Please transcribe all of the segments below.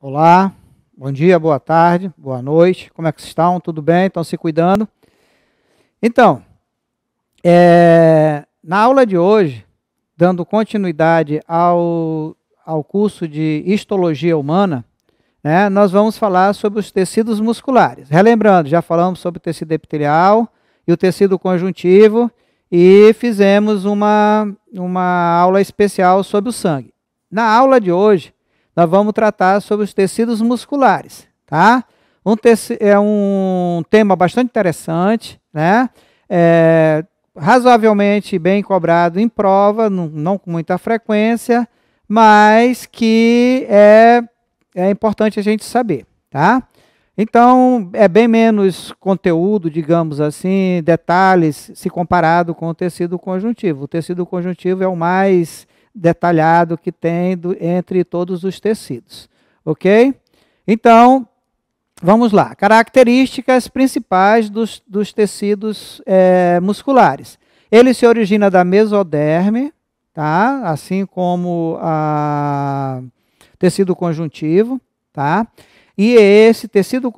Olá, bom dia, boa tarde, boa noite. Como é que vocês estão? Tudo bem? Estão se cuidando? Então, na aula de hoje, dando continuidade ao curso de Histologia Humana, né, nós vamos falar sobre os tecidos musculares. Relembrando, já falamos sobre o tecido epitelial e o tecido conjuntivo e fizemos uma aula especial sobre o sangue. Na aula de hoje, nós vamos tratar sobre os tecidos musculares, tá? É um tema bastante interessante, né? Razoavelmente bem cobrado em prova, não com muita frequência, mas que é importante a gente saber, tá? Então, é bem menos conteúdo, digamos assim, detalhes, se comparado com o tecido conjuntivo. O tecido conjuntivo é o mais detalhado que tem entre todos os tecidos, ok? Então, vamos lá. Características principais dos tecidos musculares. Ele se origina da mesoderme, tá? Assim como o tecido conjuntivo, tá? E esse tecido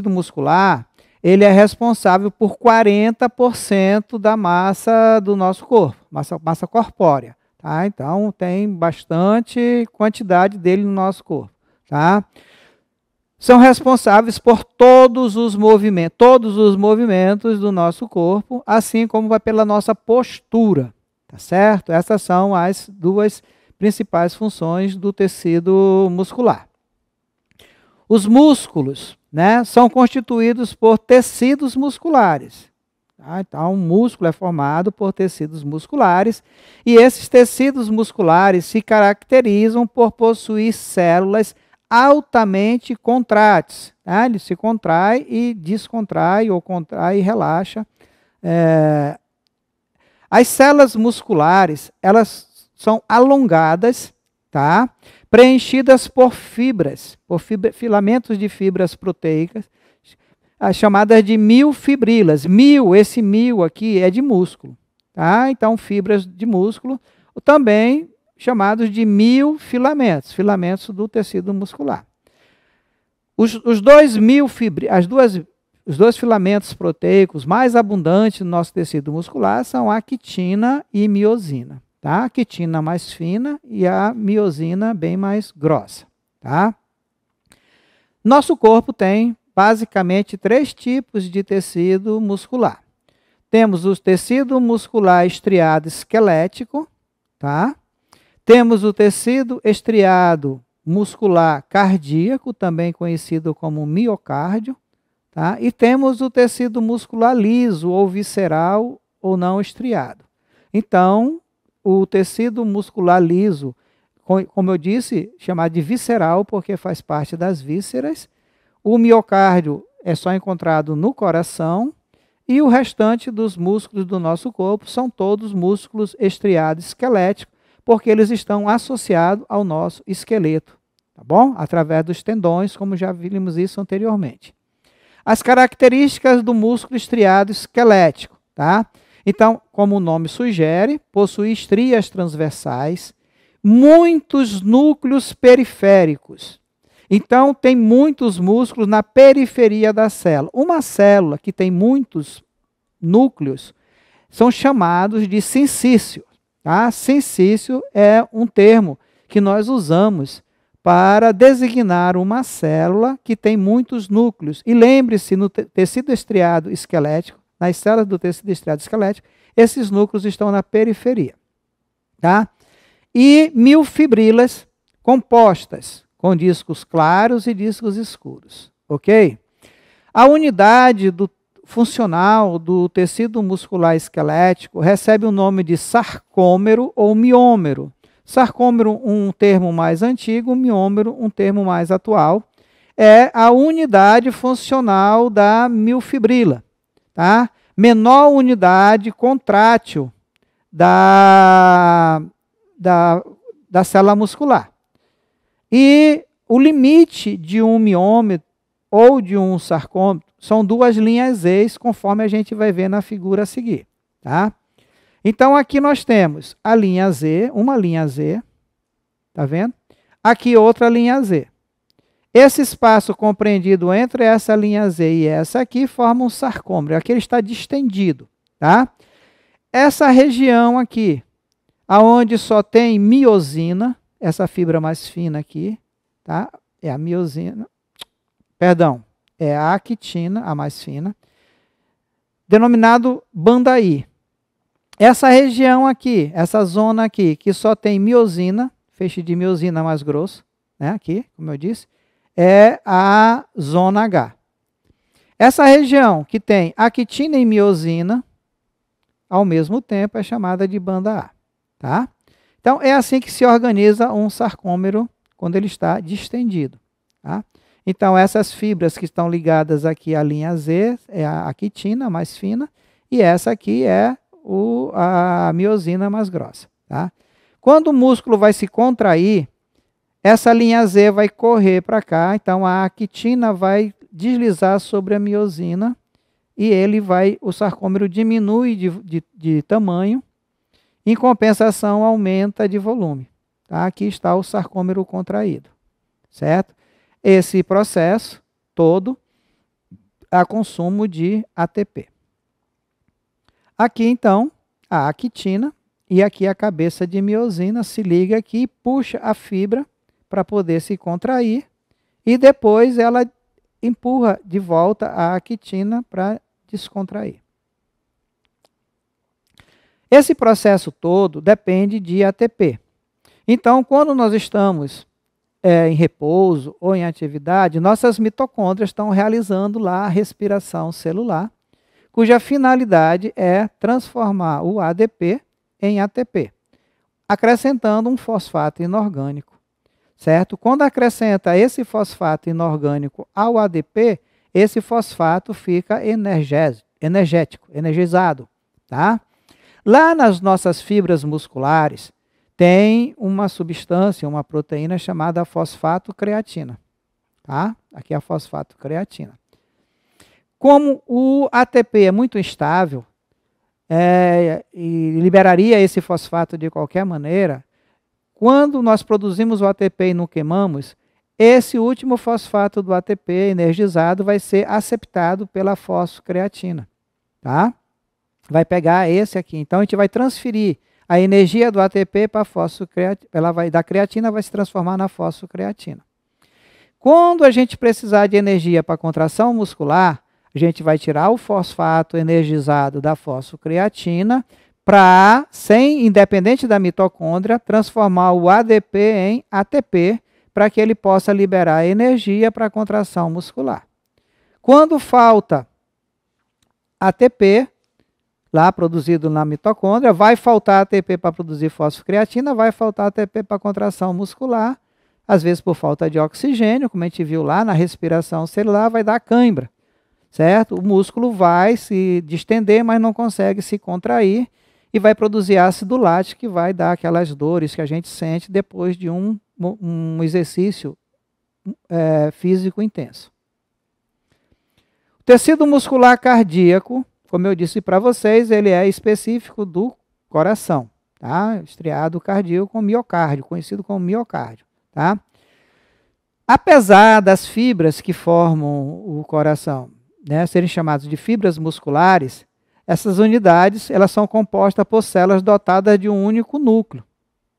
muscular, ele é responsável por 40% da massa do nosso corpo, massa corpórea. Tá? Então, tem bastante quantidade dele no nosso corpo. Tá? São responsáveis por todos os movimentos do nosso corpo, assim como vai pela nossa postura. Tá certo? Essas são as duas principais funções do tecido muscular. Os músculos, né, são constituídos por tecidos musculares. Então, o músculo é formado por tecidos musculares e esses tecidos musculares se caracterizam por possuir células altamente contráteis. Tá? Ele se contrai e descontrai, ou contrai e relaxa. As células musculares, elas são alongadas, tá? Preenchidas por filamentos de fibras proteicas, as chamadas de miofibrilas. Esse mil aqui é de músculo, tá? Então, fibras de músculo, também chamados de miofilamentos, filamentos do tecido muscular. Os dois filamentos proteicos mais abundantes no nosso tecido muscular são a quitina e miosina, tá? A quitina mais fina e a miosina bem mais grossa, tá? Nosso corpo tem basicamente 3 tipos de tecido muscular. Temos o tecido muscular estriado esquelético, tá? Temos o tecido estriado muscular cardíaco, também conhecido como miocárdio, tá? E temos o tecido muscular liso ou visceral ou não estriado. Então, o tecido muscular liso, como eu disse, chamado de visceral porque faz parte das vísceras. O miocárdio é só encontrado no coração e o restante dos músculos do nosso corpo são todos músculos estriados esqueléticos, porque eles estão associados ao nosso esqueleto, tá bom? Através dos tendões, como já vimos isso anteriormente. As características do músculo estriado esquelético, tá? Então, como o nome sugere, possui estrias transversais, muitos núcleos periféricos. Então, tem muitos músculos na periferia da célula. Uma célula que tem muitos núcleos são chamados de sincício. Tá? Sincício é um termo que nós usamos para designar uma célula que tem muitos núcleos. E lembre-se, no tecido estriado esquelético, nas células do tecido estriado esquelético, esses núcleos estão na periferia. Tá? E miofibrilas compostas com discos claros e discos escuros, ok? A unidade funcional do tecido muscular esquelético recebe o nome de sarcômero ou miômero. Sarcômero, um termo mais antigo, miômero, um termo mais atual. É a unidade funcional da miofibrila, tá? Menor unidade contrátil da célula muscular. E o limite de um miômetro ou de um sarcômetro são 2 linhas ex, conforme a gente vai ver na figura a seguir. Tá? Então, aqui nós temos a linha Z, uma linha Z, tá vendo? Aqui outra linha Z. Esse espaço compreendido entre essa linha Z e essa aqui forma um sarcômero. Aqui ele está distendido, tá? Essa região aqui, aonde só tem miosina, essa fibra mais fina aqui, tá? É a miosina, perdão, é a actina, a mais fina, denominado banda I. Essa região aqui, essa zona aqui, que só tem miosina, feixe de miosina mais grosso, né? Aqui, como eu disse, é a zona H. Essa região que tem actina e miosina, ao mesmo tempo, é chamada de banda A. Tá? Então, é assim que se organiza um sarcômero quando ele está distendido. Tá? Então, essas fibras que estão ligadas aqui à linha Z é a actina mais fina, e essa aqui é a miosina mais grossa. Tá? Quando o músculo vai se contrair, essa linha Z vai correr para cá, então a actina vai deslizar sobre a miosina e o sarcômero diminui de tamanho, em compensação aumenta de volume. Tá? Aqui está o sarcômero contraído, certo? Esse processo todo a consumo de ATP. Aqui então a actina e aqui a cabeça de miosina se liga aqui e puxa a fibra para poder se contrair, e depois ela empurra de volta a actina para descontrair. Esse processo todo depende de ATP. Então, quando nós estamos em repouso ou em atividade, nossas mitocôndrias estão realizando lá a respiração celular, cuja finalidade é transformar o ADP em ATP, acrescentando um fosfato inorgânico. Certo? Quando acrescenta esse fosfato inorgânico ao ADP, esse fosfato fica energizado. Tá? Lá nas nossas fibras musculares, tem uma substância, uma proteína chamada fosfato creatina. Tá? Aqui é a fosfato creatina. Como o ATP é muito instável e liberaria esse fosfato de qualquer maneira, quando nós produzimos o ATP e não queimamos, esse último fosfato do ATP energizado vai ser aceptado pela fosfocreatina. Tá? Vai pegar esse aqui. Então, a gente vai transferir a energia do ATP para a fosfocreatina. Da creatina vai se transformar na fosfocreatina. Quando a gente precisar de energia para a contração muscular, a gente vai tirar o fosfato energizado da fosfocreatina para, independente da mitocôndria, transformar o ADP em ATP para que ele possa liberar energia para a contração muscular. Quando falta ATP, lá produzido na mitocôndria, vai faltar ATP para produzir fosfocreatina, vai faltar ATP para contração muscular, às vezes por falta de oxigênio, como a gente viu lá na respiração celular, vai dar cãibra, certo? O músculo vai se distender, mas não consegue se contrair, e vai produzir ácido lático, que vai dar aquelas dores que a gente sente depois de um exercício físico intenso. O tecido muscular cardíaco, como eu disse para vocês, ele é específico do coração, tá? Estriado cardíaco com miocárdio, conhecido como miocárdio, tá? Apesar das fibras que formam o coração, né, serem chamadas de fibras musculares, essas unidades elas são compostas por células dotadas de um único núcleo,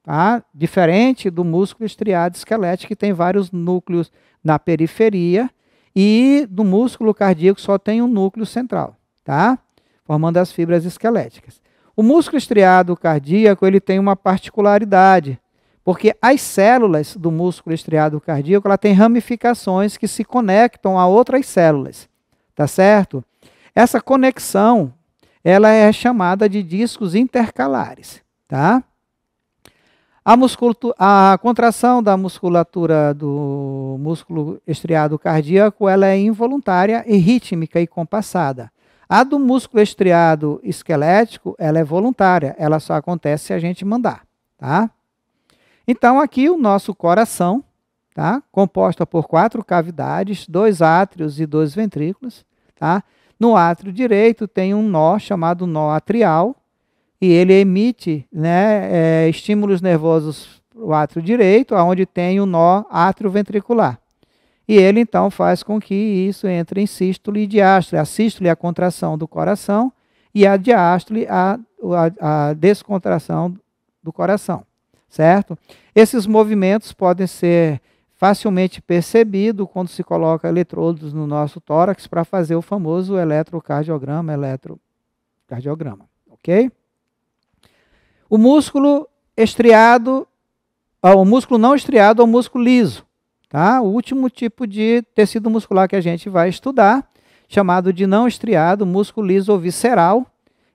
tá? Diferente do músculo estriado esquelético, que tem vários núcleos na periferia, e do músculo cardíaco só tem um núcleo central, tá? Formando as fibras esqueléticas. O músculo estriado cardíaco ele tem uma particularidade, porque as células do músculo estriado cardíaco ela tem ramificações que se conectam a outras células, tá certo? Essa conexão ela é chamada de discos intercalares, tá? A contração da musculatura do músculo estriado cardíaco ela é involuntária e rítmica e compassada. A do músculo estriado esquelético ela é voluntária, ela só acontece se a gente mandar, tá? Então aqui o nosso coração, tá? Composto por 4 cavidades, 2 átrios e 2 ventrículos, tá? No átrio direito tem um nó chamado nó atrial, e ele emite, né, estímulos nervosos para o átrio direito, onde tem o nó atrioventricular. e ele então faz com que isso entre em sístole e diástole. A sístole é a contração do coração e a diástole a descontração do coração, certo? Esses movimentos podem ser facilmente percebidos quando se coloca eletrodos no nosso tórax para fazer o famoso eletrocardiograma, ok? O músculo estriado, o músculo não estriado é o músculo liso, tá? O último tipo de tecido muscular que a gente vai estudar, chamado de não estriado, músculo liso ou visceral.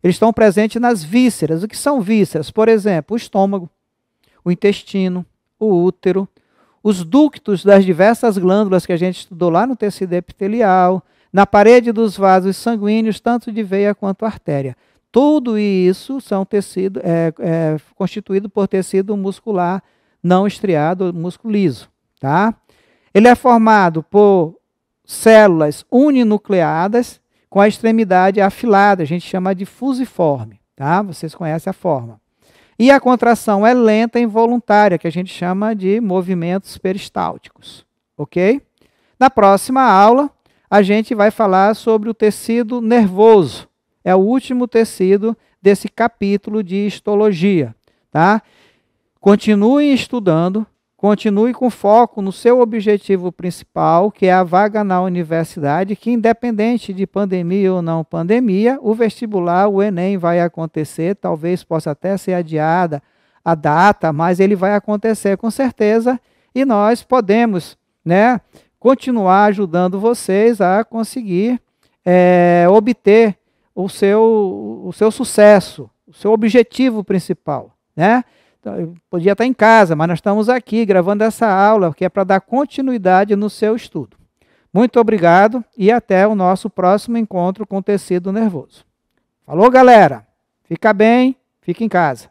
Eles estão presentes nas vísceras. O que são vísceras? Por exemplo, o estômago, o intestino, o útero, os ductos das diversas glândulas que a gente estudou lá no tecido epitelial, na parede dos vasos sanguíneos, tanto de veia quanto artéria. Tudo isso são constituído por tecido muscular não estriado, músculo liso. Tá? Ele é formado por células uninucleadas com a extremidade afilada, a gente chama de fusiforme. Tá? Vocês conhecem a forma. E a contração é lenta e involuntária, que a gente chama de movimentos peristálticos. Ok? Na próxima aula, a gente vai falar sobre o tecido nervoso. É o último tecido desse capítulo de histologia. Tá? Continue estudando, continue com foco no seu objetivo principal, que é a vaga na universidade, que independente de pandemia ou não pandemia, o vestibular, o Enem vai acontecer, talvez possa até ser adiada a data, mas ele vai acontecer com certeza, e nós podemos, né, continuar ajudando vocês a conseguir obter o seu sucesso, o seu objetivo principal, né? Então, eu podia estar em casa, mas nós estamos aqui gravando essa aula, que é para dar continuidade no seu estudo. Muito obrigado e até o nosso próximo encontro com tecido nervoso. Falou, galera! Fica bem, fica em casa.